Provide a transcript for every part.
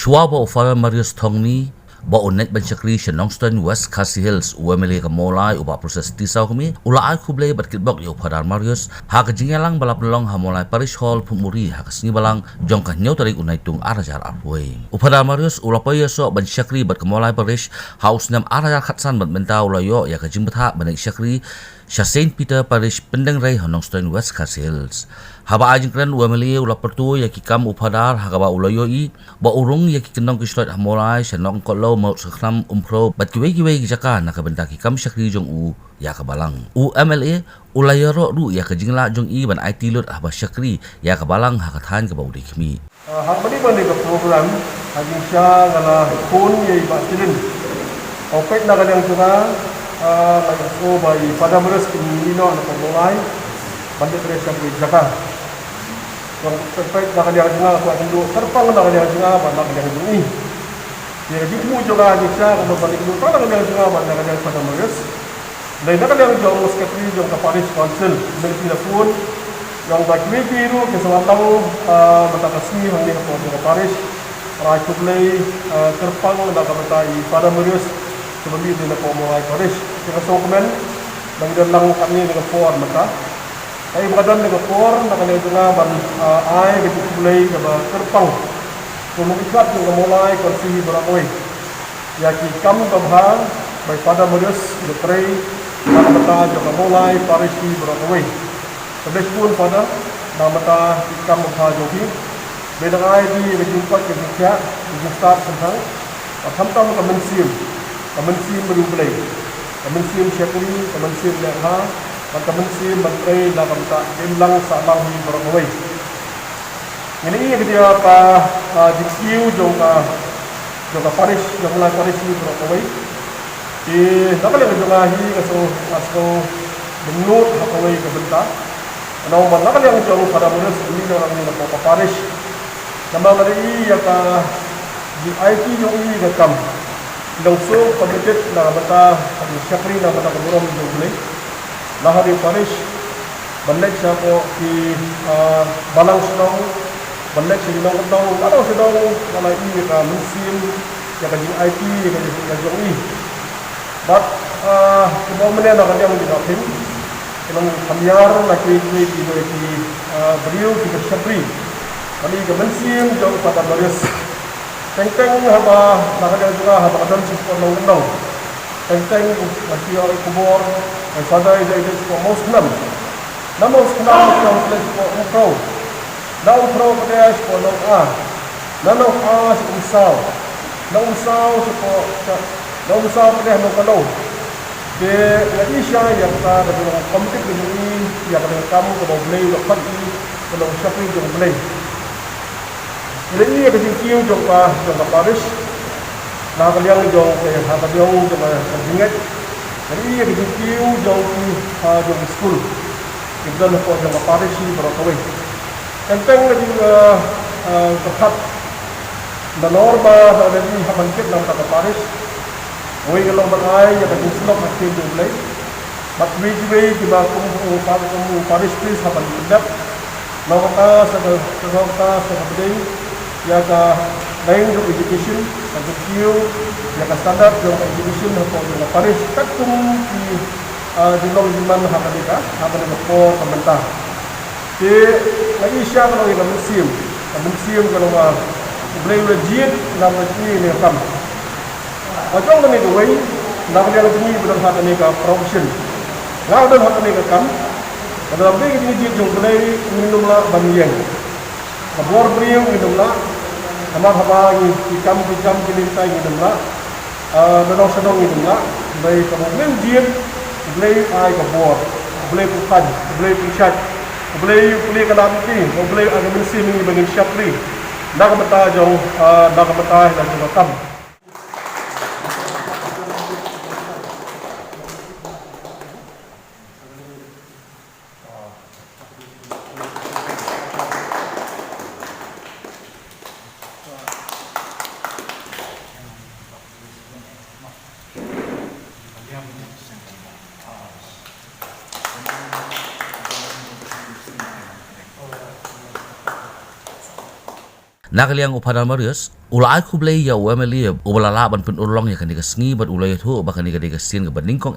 Shua ba Father Marius Thongni ba onet ban Syakri Shenongstone West Khasi Hills UMLA ka molai uba proses tisau kami ula ai kublai bat kitbok yo Father Marius ha ka jingelang balap nolong ha molai parish hall pumuri ha kasni balang jong ka nyau tarik unai tung arajar arway u Father Marius ula pa so ban Syakri bat ka molai parish haus nam arajar khatsan bat mentau la yo ya ka jimbatha ban Syakri Saint Peter Parish Pendeng Rai Honongstone West Khasi Hills haba ajing kran UMLA ula pertu ya ki kam upadar ha ka ba ula yo i ba urung ya ki kenong ki slot ha molai senong ko lo mau sekram umpro bat kiwe ki jaka na ka benta ki kam Syakri jong u ya ka balang UMLA ulayaro ru ya ka jingla jong i ban IT lot ha ba Syakri ya ka balang ha ka than ka ba udi khmi hak bani bani ka program haging siya ngala kun ye ba tilin opek na kadang juga ko by Father Marius Kinino na pamulay bandit rin siya sa jaka kung opek na kadang juga ko ating do terpang na kadang juga ba na kadang duni ya di mu juga haging siya kung balik do na kadang juga ba na kadang Father Marius lain na kadang jong secretary jong ka parish council ng pun yang bagi biru kesempatan mata kasih hanya kepada parish rakyat kublai terpang nak bertai Father Marius sebelum itu nak mulai parish kita sokomen dan dalam kami dengan for mata tapi badan dengan for nak ada juga ban ai gitu kublai kepada terpang kemudian kita mulai kasih berakoi ya kami berbahang by Father Marius bertai nak bertai juga mulai parish berakoi Sebelah pun pada nama ta ikam mukha jogi beda ai di berjumpa ke dia berjumpa tentang tentang kemensiam berubah kemensiam Syakri kemensiam leha dan kemensiam menteri dalam ta bilang salang di berawai ini dia apa dikiu juga parish jumlah parish di berawai di tak lagi juga hi kaso menurut hakawai ke bentar Nah, mana yang jauh pada Marius ini orang ini nak parish. Nama dari ya ka di IT yang ini dekam. Langsung komited na bata di Syakri na bata kemurom yang boleh. Lah di parish balik siya po di balang sedang balik siya nang kedong atau sedang nama ini ka musim ya ka di IT ya ka jauh ini. But kemudian nak dia mendapatkan Kalau kamiar lagi di beliau kita Syakri, kami kemensiam jauh pada Marius. Tentang apa nak ada juga apa kadang sesuatu undang. Tentang masih orang kubur, sada itu sesuatu muslim. Namun sekarang kita sesuatu umroh. Dah umroh pada sesuatu a. Namun a seusau. Namun usau pada kalau ke lagi siya yang kita dalam komited ini yang dengan kamu kalau boleh lepas ini kalau Syakri jom boleh ini ada tinggi jompa parish nah kalian jom apa jauh jompa ingat ini ada tinggi jom school kita lepas jompa parish ini berapa tentang lagi tepat dan norma ada di habangkit dalam kata parish Oi kalau berai ya kan selok masih boleh. But we di bakum parish please hapan tidak. Nawata sebagai ya ka lain untuk education untuk kiu ya ka standar untuk education untuk parish tak di long zaman hapan for pemerintah. Di lagi siapa kalau yang museum kalau boleh legit nama ini kam. Macam mana tu, wei? Nak dia lagi ni betul hati ni ka profession. Nak betul hati ni ka kam. Kalau lebih ini dia jom boleh minum lah banyak. Kabur beriang minum lah. Sama apa ni ikam kini tay minum lah. Benong sedong minum lah. Boleh kamu boleh dia boleh ay kabur, boleh bukan, boleh pisat, boleh kadang ni, boleh agak mesti ni bagi Syakri. Nak betah jauh, nak betah dan juga kam. Nakaliang upadal Marius, ulai kublay ya UMLE ubalala ban pun urlong ya kani kasngi bat ulay thu ba kani kani kasin ka baningkong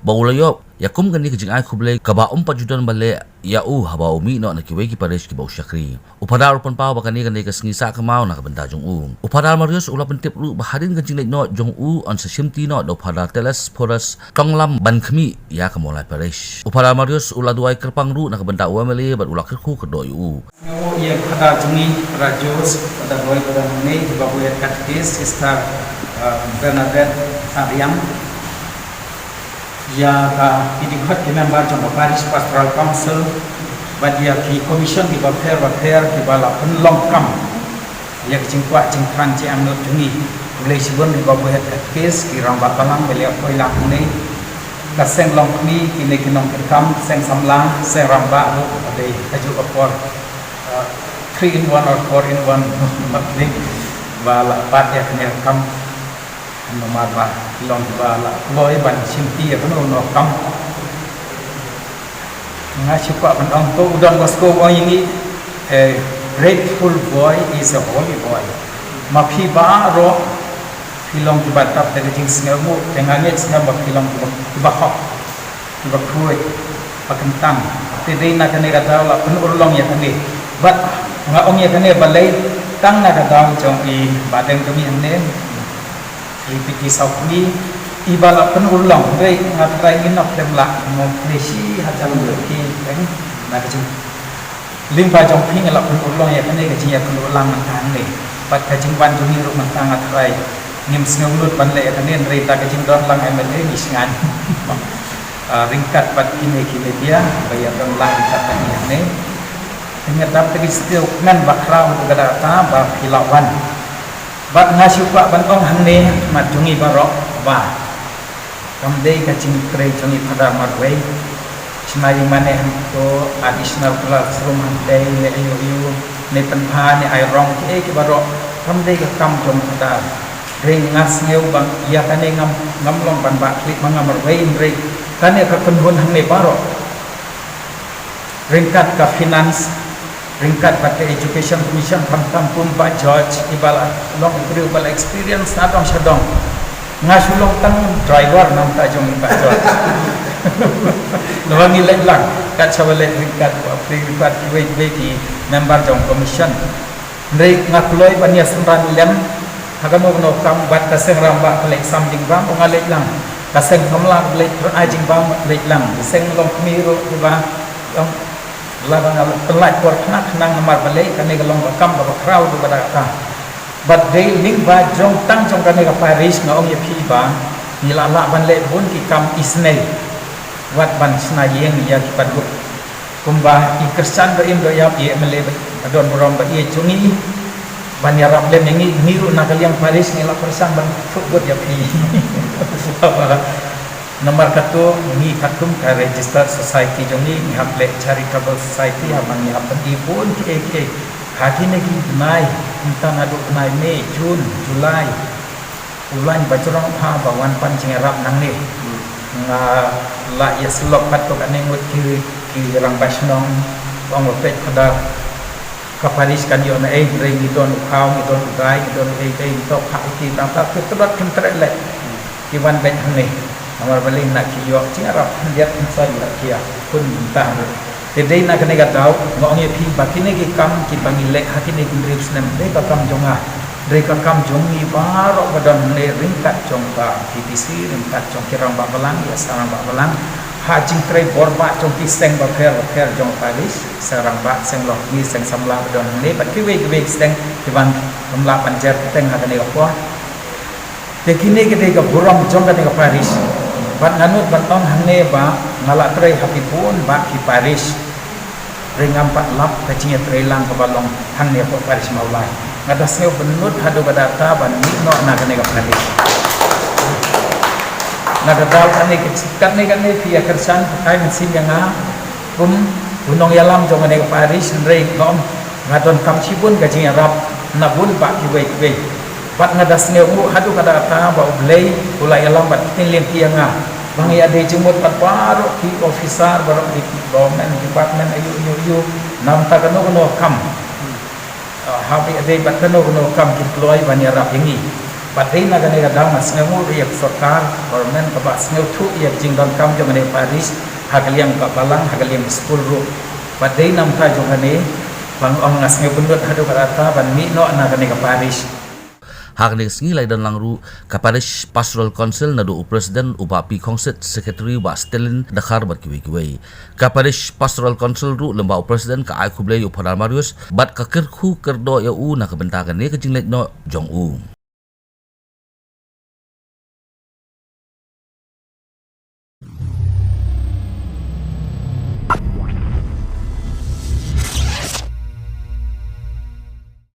ba ulayop ya kum kani ka jingai kublay ka ba 4 judan bale ya haba umi no na kiwai ki pares ki ba usyakri. Upadal pun pau ba kani kasngi sa ka mau na ka benda jong Upadal Marius ula pentip ru ba harin ka jingai no jong on sa simti no do upadal teles poras tonglam ban khmi ya ka molai pares. Upadal Marius ula duai kerpang ru na ka benda UMLE bat ula kerku ka do Ia pada jungi rajos pada boy pada ini babu ya katkis Sister Bernadette Ariam ya ka idikhat ki member jong Parish Pastoral Council badia ki commission ki bafer ki bala penlong kam ya jingkwa jingkran ci amnut jungi boleh sibon di babu ya katkis ki rambak balang belia koilang ini kaseng long kmi kini kinong kerkam seng samlang seng rambak ade aju apor 3 in 1 or 4 in 1 maklik bala pat ya kanya kam nomor ba long bala loi ban simti ya kono no kam ngasih pak bandang to udang basko boy ini grateful boy is a holy boy mapi ba ro filong di batap dari jing singamu tengangnya singamu filong di bahok di bakruy pakentang tidak nak kena kata lah penurulong ya kene bat ngaong ya kene balai tang nak kata jong i badeng kami ane piti saukni ibala penurulong dei ngatai inap demla ngoplesi hacal ki kan nak jing limpa jong ping la penurulong ya kene ke jing ya penurulong mentang ne bat ka jing ban jung ru mentang ngatai ngim sngulut ban le ya kene rita ke jing don lang MLA ni singan ringkat bat kini dia bayar lang ringkat ini ingat dapat istilah nan bakrau gada ta ba hilawan bat ngasiu pak bantong hanne majungi barok ba kamdei kacing kre jungi pada marwei semai mane to additional classroom hantai le yu ne penha ne ai rong ki barok kamdei ka kam jong pada ring ngas ngeu bang ia kane ngam long ban ba klik mangamar wei ring kane ka penhun hang ne baro ringkat ka finance ringkat pakai education commission kampung Pak George ibala long bala experience natong syadong ngasulong tang driver nam ta jong Pak George lawan nilai lang kat sawale ringkat ringkat wei di member jong commission ndai ngakloi bania semran lem hagamo no kam bat kaseng ramba lek samjing bang ngalek lang kaseng kamla lek ajing bang lek lang seng long miro ba labang pelak por knak nang namar balai kane galong bakam ba crowd ba ta but they ning ba jong tang jong kane ka Paris ngaong ye phi ba nila la ban le bun ki kam isnei wat ban snayeng ya ki padu kumba i kersan ba indo ya ye mele adon borom ba ye jungi ban ya rap lem ngi niru nakaliang Paris ngila persan ban fukut ya phi nomor katu ni katum ka registered society jongi ni haple charitable society amang ni hapen ibun ki haki ne ki nai intang adu nai Mei Jun Julai ulan bacurang ha bawan pan cingerap nang ni nga la ya selok patok ane ngut ki rang basnong ong pet kada ka Paris kan yo na ring idon kau idon gai idon ei tok ha ki tam ta ketrat kentrele ki wan ben ni amar baling nak kiyo cingarap lihat insan nak kia pun entah tedei nak kena gatau ngong ye phi bakine ki kam ki pangile hakine ki drips nem de ka kam jonga de ka kam jongi baro badan le ringkat jong ba PPC ringkat jong kirang ba balang ya sarang ba balang ha jing tre borba jong ki seng ba pher jong Paris sarang ba seng lok ni seng samla badan le bat ki we seng ki ban samla panjer teng ha kene ko tekine ke de ka buram jong kene ka Paris bat nganut bantong hangne ba ngala tre happy pun ba ki Paris ringam pat lap kacinya tre lang ka balong hangne po Paris maulai ngadas ngeu benut hadu badata ban ni no na kane ka Paris nagadal kane pia kersan kai mesin yang gunong yalam jong kane ka Paris re ngom ngadon kam sibun kacinya rap nabun ba ki we bat ngadas ngeu hadu kadata ba ublei ulai yalam bat tinlim tianga bang ya de jemut pat baru ki officer baru di government department ayu nam ta kano kam habi ade batano no kam deploy bani rap yangi badai na gane gadang mas ngemu riak sarkar government ka bas ngeu thu yak jingdam kam jangane parish hagaliang ka balang hagaliang school ru badai nam ka jangane bang ong ngas ngeu bundut hadu barata ban mi no na gane ka parish Hakne ngilai dan langru kaparish pastoral council na do president upapi kongset secretary wa stelin dakhar bat kiwi kaparish pastoral council ru lembau president ka ai kublei upadar marius bat kakir khu kerdo ya u na kebentakan ne kejinglet no jong u